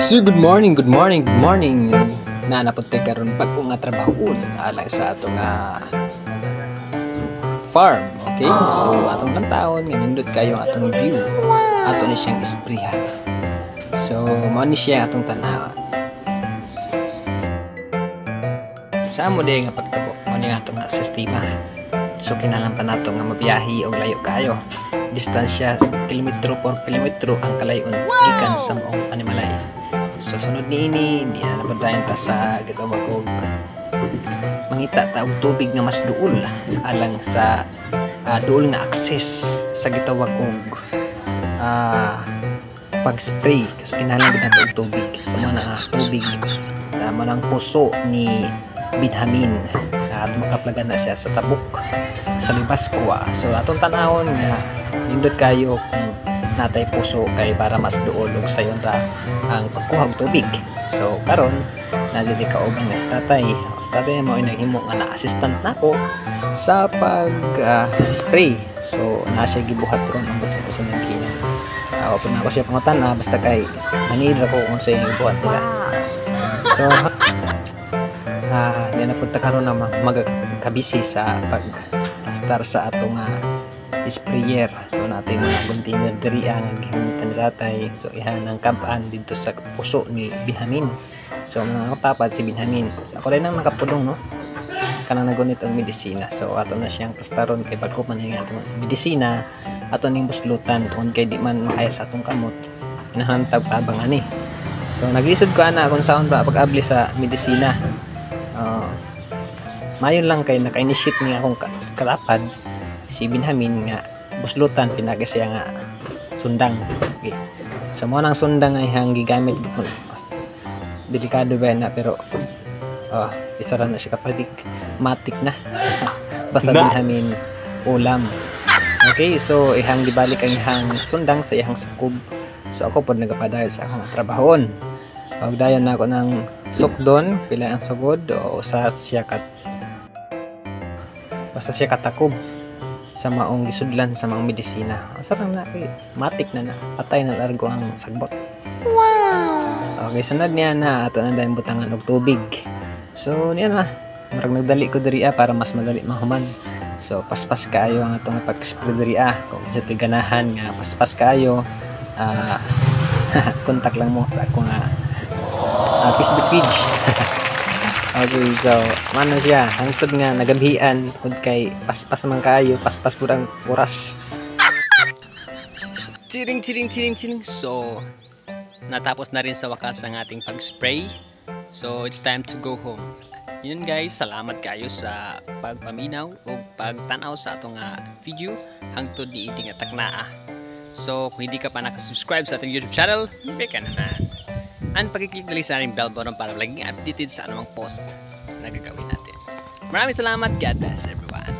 So good morning, good morning, good morning. Nanapot tayo karon bago nga trabaho alang sa atong farm. Okay, so atong lantawon nga nindot kayo ang atong view. Ato ni siyang isprihan. So mao ni siya atong tanawan. Sa amo day nga pagtabo mao ni atong sistema. So kinahanglan pa nato nga mabiyahe og layo kayo. Distansya kilometro por kilometro ang kalayon gikan sa maong Panimalay. So sunod niini di na nabantayan ta sa gitawag og mangita ta og tubig nga mas duol alang sa duol nga access sa gitawag og pag-spray kasi kinahanglan gid nato og tubig sa mga tubig na manang puso ni Binhamin at makaplagan na siya sa tabok sa Libascua. So atong tanawon nga nindot kayo kung natay puso kay para mas duol og sayon ra ang pagkuha og tubig. So karon nagdi kauban nga tatay mo inahimo nga na-assistant nako sa pag spray. So na siya gibuhat ron ang buto sa makina. Open ako siya pangutan basta kay manid ako kung sa gibuhat nila. So di na punta karon na magkabisi sa pag-start sa atong sprayer. So natin mga container diri ang gihimitan ratay. So ihan ang kampan dito sa puso ni Binhamin. So mga kapapad si Binhamin. So, ako rin ang nakapulong no. Kanang nagunit ang medisina. So ato na siyang pastaron kay bago man yung atong medisina ato ning buslutan tungod kay di man makaya sa atong kamot. Inahantag abang ani. So naglisod ko ana kung saan ba pag-abli sa medisina. Mayon lang kay naka-initiate niya akong kalapad si Binhamin nga buslutan pinagi siya nga sundang. Okay. So mo nang sundang ay hang gigamit delikado ba na pero isa ra na siya kapadik matik na basta Binhamin ulam. Okay, so ihang gibalik ang ihang sundang sa ihang sakob. So ako pod nagapadayon sa akong trabahon. Pagdayon na ako ng sukdon pila ang sugod o sa siya basta siya katakob sa maong gisudlan sa maong medisina. Sarang na kay matik na patay na largo ang sagbot. Wow. Okay, sunod niya na ato na dayong butangan og tubig. So niya na murag nagdali ko diri para mas madali mahuman. So paspas kaayo ang atong pag-spray diri kung sa tiganahan nga paspas kaayo kontak lang mo sa akong Facebook page. Okay, so mano siya hangtod nga nagabihan kun kay paspas man kaayo paspas purang puras. Tiring. So natapos na rin sa wakas ang ating pag-spray. So it's time to go home. Yun guys, salamat kayo sa pagpaminaw o pagtanaw sa atong video hangtod ni iting ataknaa. So kung hindi ka pa nakasubscribe sa ating YouTube channel, click ka na. And pag-click na sa ating bell button para laging updated sa anumang post na gagawin natin. Maraming salamat. God bless everyone.